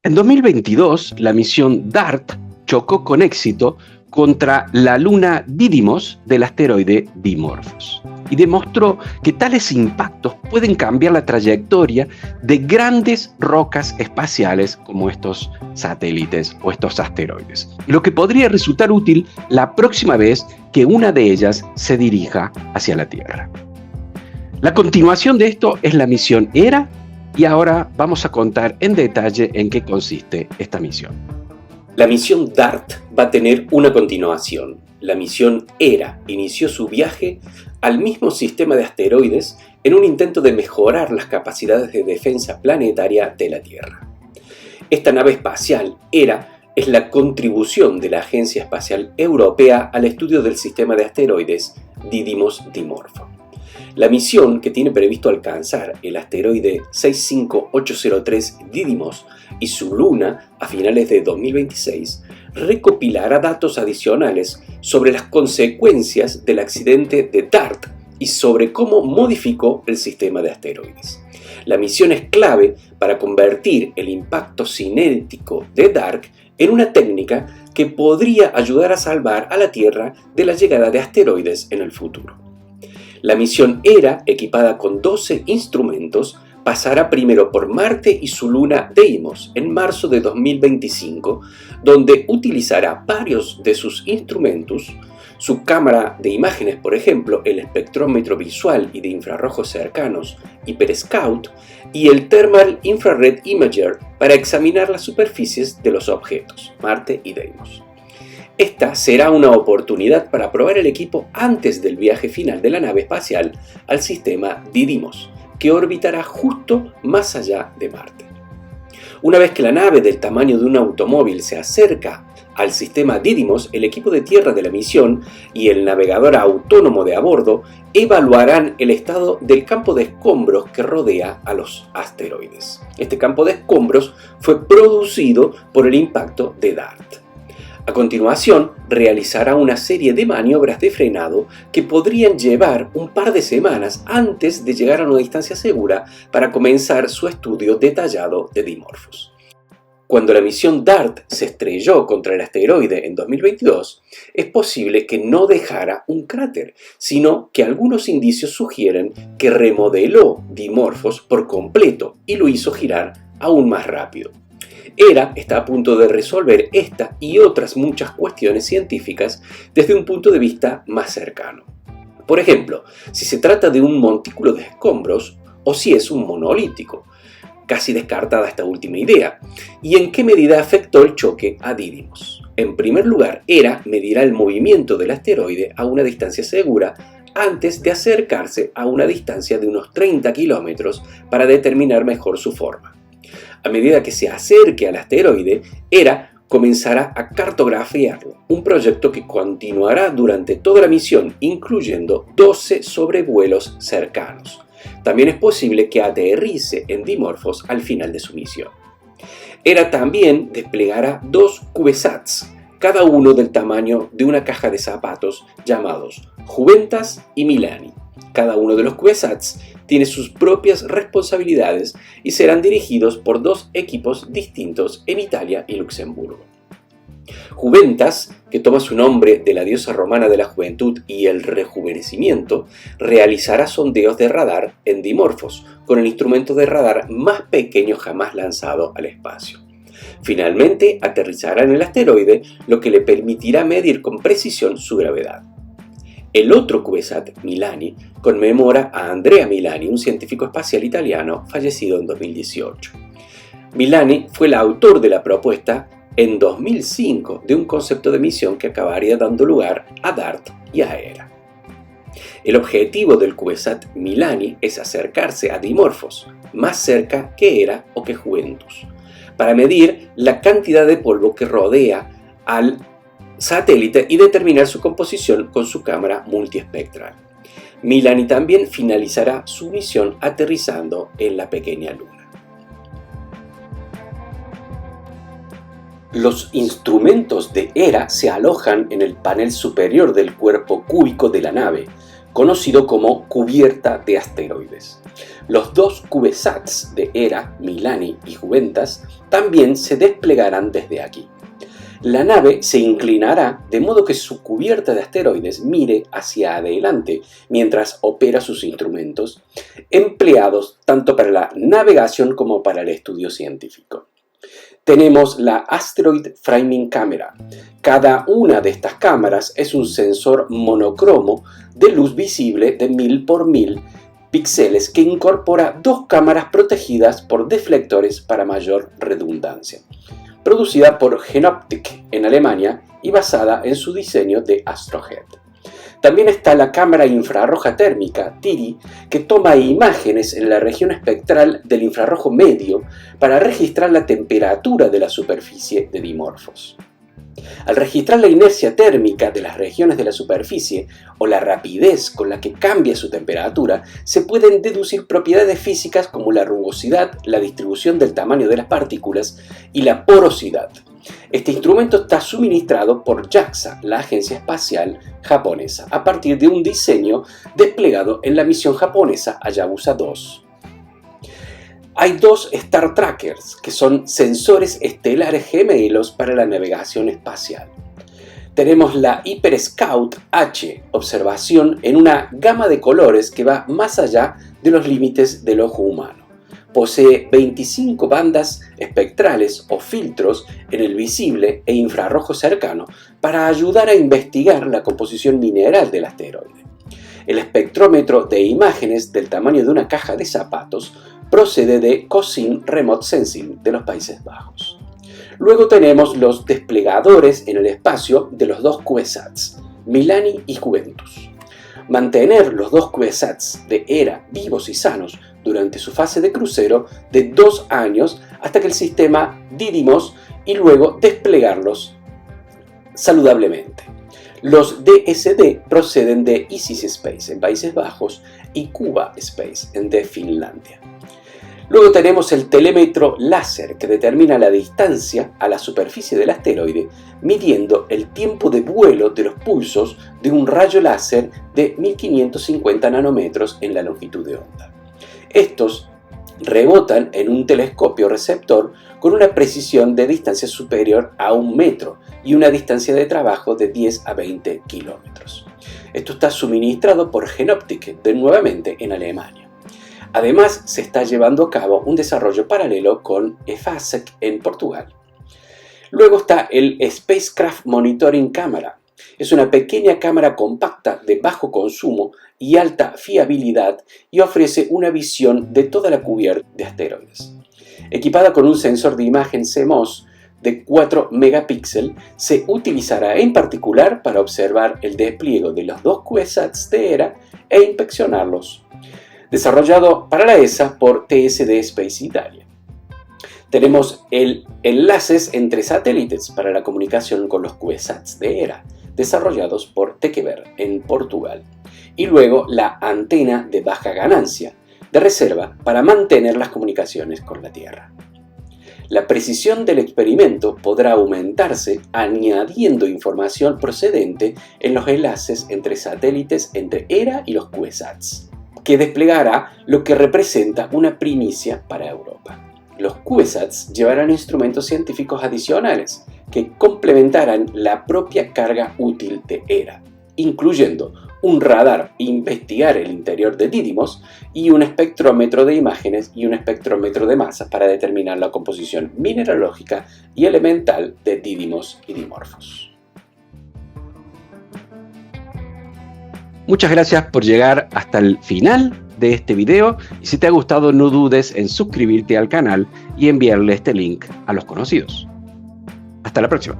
En 2022, la misión DART chocó con éxito contra la luna Didymos del asteroide Dimorphos y demostró que tales impactos pueden cambiar la trayectoria de grandes rocas espaciales como estos satélites o estos asteroides, lo que podría resultar útil la próxima vez que una de ellas se dirija hacia la Tierra. La continuación de esto es la misión ERA, y ahora vamos a contar en detalle en qué consiste esta misión. La misión DART va a tener una continuación. La misión ERA inició su viaje al mismo sistema de asteroides en un intento de mejorar las capacidades de defensa planetaria de la Tierra. Esta nave espacial, ERA, es la contribución de la Agencia Espacial Europea al estudio del sistema de asteroides Didymos-Dimorphos. La misión, que tiene previsto alcanzar el asteroide 65803 Didymos y su luna a finales de 2026, recopilará datos adicionales sobre las consecuencias del accidente de DART y sobre cómo modificó el sistema de asteroides. La misión es clave para convertir el impacto cinético de DART en una técnica que podría ayudar a salvar a la Tierra de la llegada de asteroides en el futuro. La misión ERA, equipada con 12 instrumentos, pasará primero por Marte y su luna Deimos en marzo de 2025, donde utilizará varios de sus instrumentos, su cámara de imágenes, por ejemplo, el espectrómetro visual y de infrarrojos cercanos, HyperScout, y el Thermal Infrared Imager para examinar las superficies de los objetos, Marte y Deimos. Esta será una oportunidad para probar el equipo antes del viaje final de la nave espacial al sistema Didymos, que orbitará justo más allá de Marte. Una vez que la nave del tamaño de un automóvil se acerca al sistema Didymos, el equipo de tierra de la misión y el navegador autónomo de a bordo evaluarán el estado del campo de escombros que rodea a los asteroides. Este campo de escombros fue producido por el impacto de DART. A continuación, realizará una serie de maniobras de frenado que podrían llevar un par de semanas antes de llegar a una distancia segura para comenzar su estudio detallado de Dimorphos. Cuando la misión DART se estrelló contra el asteroide en 2022, es posible que no dejara un cráter, sino que algunos indicios sugieren que remodeló Dimorphos por completo y lo hizo girar aún más rápido. ERA está a punto de resolver esta y otras muchas cuestiones científicas desde un punto de vista más cercano. Por ejemplo, si se trata de un montículo de escombros o si es un monolítico, casi descartada esta última idea, y en qué medida afectó el choque a Didymos. En primer lugar, ERA medirá el movimiento del asteroide a una distancia segura antes de acercarse a una distancia de unos 30 kilómetros para determinar mejor su forma. A medida que se acerque al asteroide, ERA comenzará a cartografiarlo, un proyecto que continuará durante toda la misión, incluyendo 12 sobrevuelos cercanos. También es posible que aterrice en Dimorphos al final de su misión. ERA también desplegará 2 CubeSats, cada uno del tamaño de una caja de zapatos, llamados Juventas y Milani. Cada uno de los CubeSats tiene sus propias responsabilidades y serán dirigidos por 2 equipos distintos en Italia y Luxemburgo. Juventas, que toma su nombre de la diosa romana de la juventud y el rejuvenecimiento, realizará sondeos de radar en Dimorphos, con el instrumento de radar más pequeño jamás lanzado al espacio. Finalmente, aterrizará en el asteroide, lo que le permitirá medir con precisión su gravedad. El otro CubeSat, Milani, conmemora a Andrea Milani, un científico espacial italiano fallecido en 2018. Milani fue el autor de la propuesta en 2005 de un concepto de misión que acabaría dando lugar a DART y a ERA. El objetivo del CubeSat Milani es acercarse a Dimorphos, más cerca que ERA o que Juventus, para medir la cantidad de polvo que rodea al satélite y determinar su composición con su cámara multiespectral. Milani también finalizará su misión aterrizando en la pequeña luna. Los instrumentos de ERA se alojan en el panel superior del cuerpo cúbico de la nave, conocido como cubierta de asteroides. Los dos CubeSats de Hera, Milani y Juventas también se desplegarán desde aquí. La nave se inclinará de modo que su cubierta de asteroides mire hacia adelante mientras opera sus instrumentos, empleados tanto para la navegación como para el estudio científico. Tenemos la Asteroid Framing Camera. Cada una de estas cámaras es un sensor monocromo de luz visible de 1000 por 1000 píxeles que incorpora dos cámaras protegidas por deflectores para mayor redundancia. Producida por Genoptik en Alemania y basada en su diseño de Astrohead. También está la cámara infrarroja térmica, TIRI, que toma imágenes en la región espectral del infrarrojo medio para registrar la temperatura de la superficie de Dimorphos. Al registrar la inercia térmica de las regiones de la superficie o la rapidez con la que cambia su temperatura, se pueden deducir propiedades físicas como la rugosidad, la distribución del tamaño de las partículas y la porosidad. Este instrumento está suministrado por JAXA, la agencia espacial japonesa, a partir de un diseño desplegado en la misión japonesa Hayabusa 2. Hay dos Star Trackers, que son sensores estelares gemelos para la navegación espacial. Tenemos la Hyper Scout H, observación en una gama de colores que va más allá de los límites del ojo humano. Posee 25 bandas espectrales o filtros en el visible e infrarrojo cercano para ayudar a investigar la composición mineral del asteroide. El espectrómetro de imágenes del tamaño de una caja de zapatos procede de COSIN Remote Sensing de los Países Bajos. Luego tenemos los desplegadores en el espacio de los dos CubeSats, Milani y Juventus. Mantener los dos CubeSats de Hera vivos y sanos durante su fase de crucero de 2 años hasta que el sistema Didymos y luego desplegarlos saludablemente. Los DSD proceden de Isis Space en Países Bajos y Cuba Space de Finlandia. Luego tenemos el telémetro láser que determina la distancia a la superficie del asteroide midiendo el tiempo de vuelo de los pulsos de un rayo láser de 1550 nanómetros en la longitud de onda. Estos rebotan en un telescopio receptor con una precisión de distancia superior a 1 metro y una distancia de trabajo de 10 a 20 kilómetros. Esto está suministrado por Genoptik, nuevamente en Alemania. Además, se está llevando a cabo un desarrollo paralelo con EFASEC en Portugal. Luego está el Spacecraft Monitoring Camera. Es una pequeña cámara compacta de bajo consumo y alta fiabilidad y ofrece una visión de toda la cubierta de asteroides. Equipada con un sensor de imagen CMOS de 4 megapíxeles, se utilizará en particular para observar el despliegue de los dos CubeSats de Hera e inspeccionarlos. Desarrollado para la ESA por TSD Space Italia. Tenemos el enlaces entre satélites para la comunicación con los CubeSats de Hera, desarrollados por Tekever en Portugal. Y luego la antena de baja ganancia, de reserva para mantener las comunicaciones con la Tierra. La precisión del experimento podrá aumentarse añadiendo información procedente en los enlaces entre satélites entre Hera y los CubeSats, que desplegará lo que representa una primicia para Europa. Los CubeSats llevarán instrumentos científicos adicionales que complementarán la propia carga útil de Hera, incluyendo un radar investigar el interior de Didymos y un espectrómetro de imágenes y un espectrómetro de masas para determinar la composición mineralógica y elemental de Didymos y Dimorphos. Muchas gracias por llegar hasta el final de este video y si te ha gustado no dudes en suscribirte al canal y enviarle este link a los conocidos. Hasta la próxima.